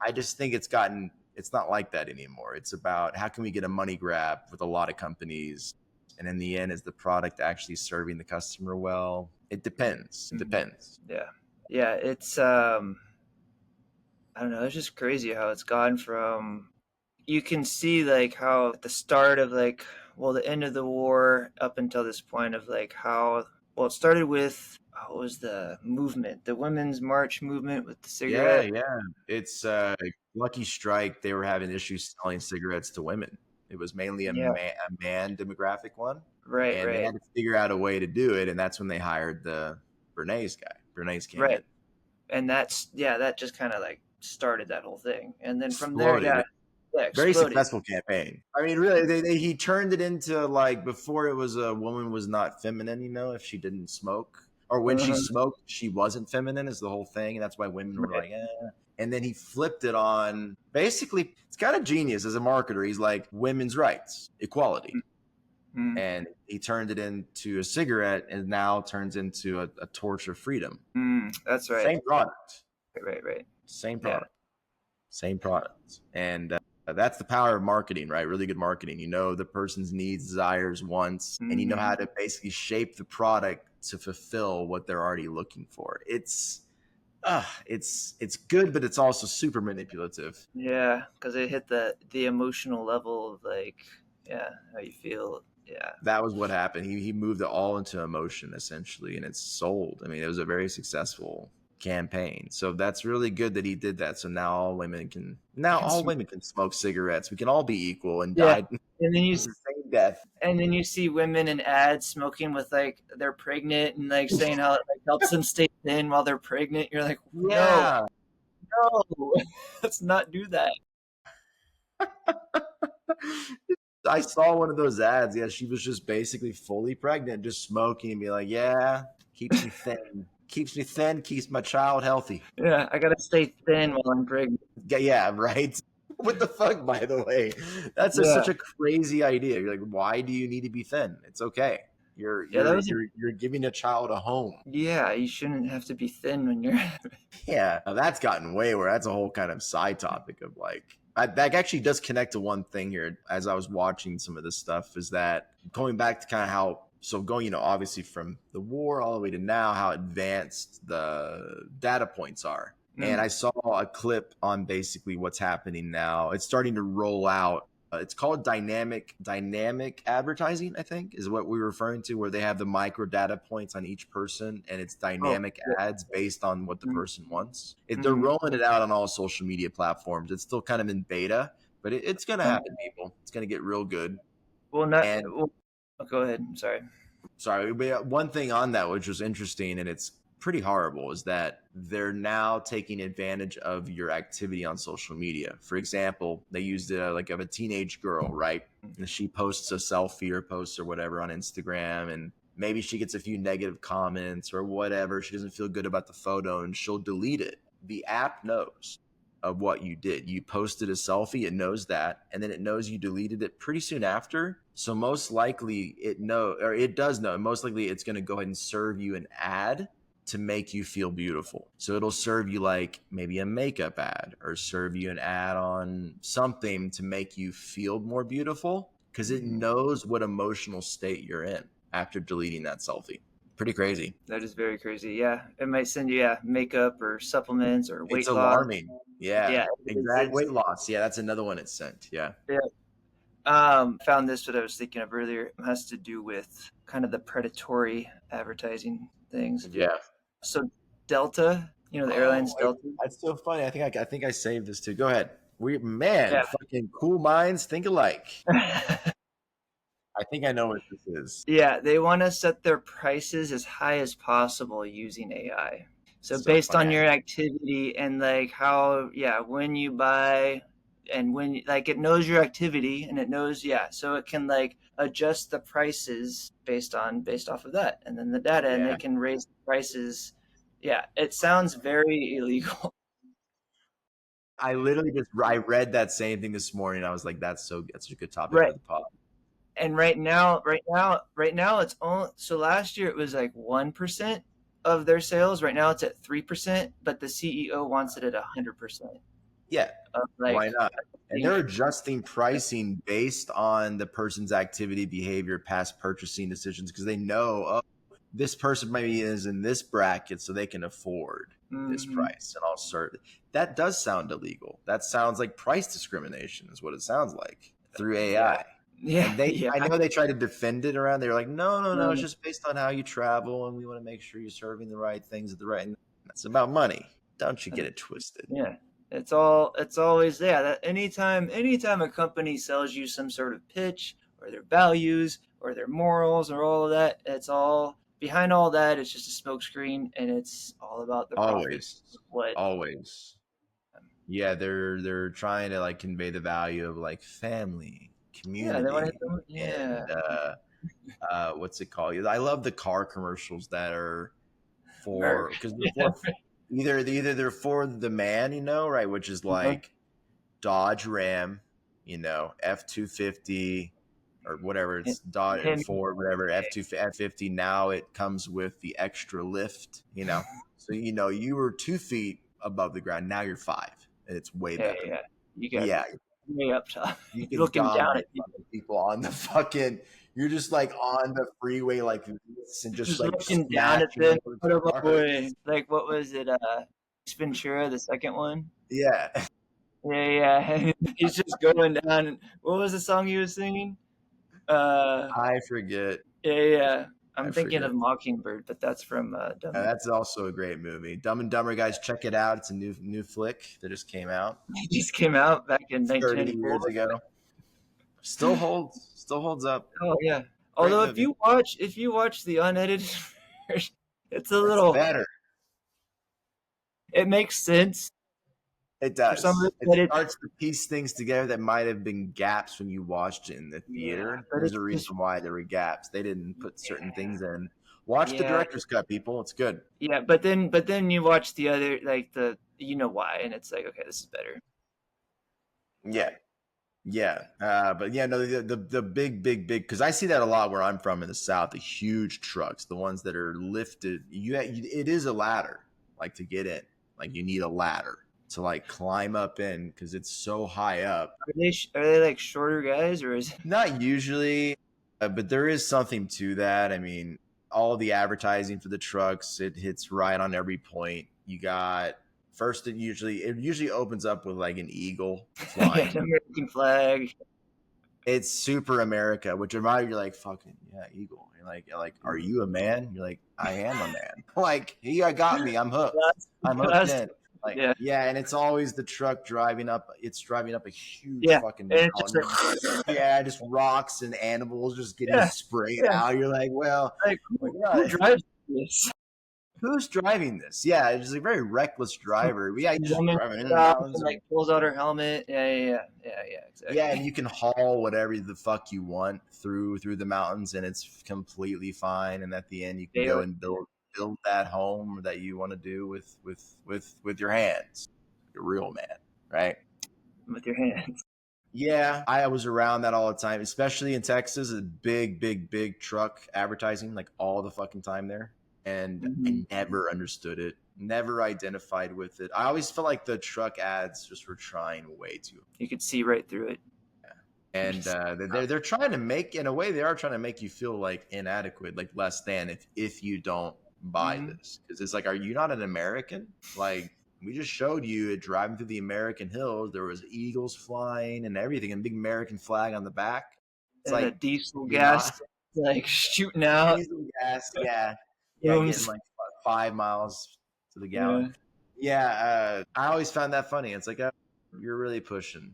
I just think it's not like that anymore. It's about how can we get a money grab with a lot of companies. And in the end, is the product actually serving the customer well? It depends. It depends. Yeah. Yeah. I don't know. It's just crazy how it's gone from, you can see like how at the start of like, well, the end of the war up until this point of like how, well, it started with, what was the movement, the Women's March movement with the Yeah, cigarette. yeah. It's Lucky Strike. They were having issues selling cigarettes to women. It was mainly Yeah. a man demographic one, Right. and they Right. had to figure out a way to do it, and that's when they hired the Bernays guy. Bernays came Right. in, And that's, yeah, that just kind of like started that whole thing. And then from there, exploded. yeah, yeah, Very exploded. successful campaign. I mean, really, he turned it into like before it was a woman was not feminine, if she didn't smoke. Or when she Uh-huh. smoked, she wasn't feminine, is the whole thing. And that's why women were Right. like, eh. And then he flipped it on basically, it's kind of genius as a marketer. He's like, women's rights, equality. Mm-hmm. And he turned it into a cigarette and now turns into a torch of freedom. That's right. Same product. Right. Right. Same Yeah. product. Same product. And that's the power of marketing, right? Really good marketing. You know the person's needs, desires, wants, and you know Mm-hmm. how to basically shape the product to fulfill what they're already looking for. It's good, but it's also super manipulative. Yeah, because it hit the emotional level of like, yeah, how you feel. Yeah. That was what happened. He moved it all into emotion essentially, and it's sold. I mean, it was a very successful campaign. So that's really good that he did that. So now all women can smoke cigarettes. We can all be equal and Yeah. die And then the same death. you see women in ads smoking with like they're pregnant and like saying how it like helps them stay thin while they're pregnant. You're like, no, Yeah. no, let's not do that. I saw one of those ads. Yeah, she was just basically fully pregnant, just smoking and be like, yeah, keeps me thin. Keeps me thin, keeps my child healthy. Yeah, I gotta stay thin while I'm pregnant. Yeah, right. What the fuck, by the way? Yeah, Such a crazy idea. You're like, why do you need to be thin? It's okay. You're yeah, that you're was. you're you're giving a child a home. Yeah, you shouldn't have to be thin when you're. Yeah, now that's gotten way where that's a whole kind of side topic of like that actually does connect to one thing here as I was watching some of this stuff is that going back to kind of how so going obviously from the war all the way to now how advanced the data points are. And I saw a clip on basically what's happening now. It's starting to roll out. It's called dynamic advertising, I think, is what we're referring to, where they have the micro data points on each person, and it's Oh, dynamic ads based on what the person wants. They're mm-hmm. rolling it out on all social media platforms. It's still kind of in beta, but it's going to happen, people. It's going to get real good. Well, not. And Well, oh, go ahead. I'm sorry. sorry, but one thing on that which was interesting and it's pretty horrible is that they're now taking advantage of your activity on social media. For example, they used like of a teenage girl, right? And she posts a selfie or posts or whatever on Instagram, and maybe she gets a few negative comments or whatever. She doesn't feel good about the photo, and she'll delete it. The app knows of what you did. You posted a selfie, it knows that, and then it knows you deleted it pretty soon after. So most likely it does know. Most likely it's going to go ahead and serve you an ad to make you feel beautiful. So it'll serve you like maybe a makeup ad or serve you an ad on something to make you feel more beautiful because it knows what emotional state you're in after deleting that selfie. Pretty crazy. That is very crazy. Yeah, it might send you makeup or supplements or It's weight loss. alarming. Yeah, Yeah, exact weight loss. Yeah, that's another one it sent. Yeah. yeah. Found this what I was thinking of earlier. It has to do with kind of the predatory advertising things. Yeah. So Delta, the airline's Delta. That's so funny. I think I saved this too. Go ahead. Yeah. Fucking cool minds think alike. I think I know what this is. Yeah, they want to set their prices as high as possible using AI. So So based funny. on your activity and like how, yeah, when you buy and when like it knows your activity and it knows, yeah, so it can like adjust the prices based off of that and then the data and Yeah. they can raise the prices. Yeah, it sounds very illegal. I literally I read that same thing this morning. I was like, that's a good topic for Right. the pod. And right now it's only, so last year it was like 1% of their sales. Right now it's at 3%, but the CEO wants it at 100%. Yeah, of Why like not? And being they're adjusting pricing based on the person's activity, behavior, past purchasing decisions because they know, oh, this person maybe is in this bracket, so they can afford this mm-hmm. price. And I'll serve. That does sound illegal. That sounds like price discrimination, is what it sounds like through Yeah, AI. yeah, And yeah. I know they tried to defend it around. They were like, no, no, no, it's No, just based on how you travel, and we want to make sure you're serving the right things at the right. It's about money. Don't you get it twisted? yeah. It's always, yeah, that anytime a company sells you some sort of pitch or their values or their morals or all of that, it's all behind all that, it's just a smokescreen and it's all about the profit. Always, What always. Yeah, they're trying to like convey the value of like family, yeah, they want to hit community, them, yeah. and what's it called? I love the car commercials that are Mer- for because they're for either they're for the man, right, which is uh-huh. like Dodge Ram, F-250 or whatever it's Dodge Him, Ford, whatever F-50. Now it comes with the extra lift, so you were 2 feet above the ground. Now you're five, and it's way yeah, better. yeah. You got Yeah, way up top. you You're can looking down at dominate fucking people on the fucking. You're just like on the freeway like this, and just just like looking down at smashing them. over What a boy. cars. Like, what was it? Ventura, the second one. Yeah, Yeah, yeah. He's just going down. What was the song he was singing? Uh, I forget. yeah, yeah. I I'm thinking forget. of Mockingbird, but that's from Dumb and That's also a great movie. Dumb and Dumber, guys, check it out. It's a new flick that just came out It just came out back in 30 1994. years ago. Still holds up. Oh yeah. Great Although movie. if you watch the unedited version, it's a It's little. better. It makes sense It for some does. reason, It but it starts to piece things together that might have been gaps when you watched it in the yeah, theater. but There's it's a just reason why there were gaps. They didn't put certain yeah, things in. Watch the yeah, director's cut, people. It's good. yeah. But then you watch the other like the you know why, and it's like okay, this is better. Yeah. Yeah, but yeah, no, the big because I see that a lot where I'm from in the South. The huge trucks, the ones that are lifted. It is a ladder, like to get in. Like you need a ladder to like climb up in because it's so high up. Are they like shorter guys or is it? Not usually, but there is something to that. I mean, all the advertising for the trucks, it hits right on every point. You got first. It usually opens up with like an eagle Yeah, flying. the American flag. It's super America, which remind you're like, fucking yeah, Eagle. You're like, are you a man? You're like, I am a man. Like, he got me. I'm hooked. Last, I'm hooked last, in. Like, yeah, yeah, and it's always the truck driving up. It's driving up a huge yeah, fucking and it's just mountain. like Yeah, just rocks and animals just getting yeah, sprayed yeah. out. You're like, well, Like well, who yeah, drives this? who's driving this? Yeah, it's a very reckless driver. Yeah, he's just Woman driving in the stops mountains. and like pulls out her helmet. Yeah, yeah, yeah, yeah, yeah, Yeah, exactly. and you can haul whatever the fuck you want through the mountains, and it's completely fine. And at the end, you can go Daily and build that home that you want to do with your hands, like a real man, right? with your hands. Yeah, I was around that all the time, especially in Texas. A big, big, big truck advertising like all the fucking time there, and Hmm. I never understood it. Never identified with it. I always felt like the truck ads just were trying way too. You could see right through it. You And just they're trying to make, in a way, they are trying to make you feel like inadequate, like less than if you don't buy mm-hmm. this, because it's like, are you not an American? Like we just showed you it driving through the American hills. There was eagles flying and everything, and big American flag on the back. It's And the like diesel you're gas not like shooting out. diesel gas. Yeah, yeah, getting Booms. like 5 miles to the gallon. Yeah. Yeah, I always found that funny. It's like, you're really pushing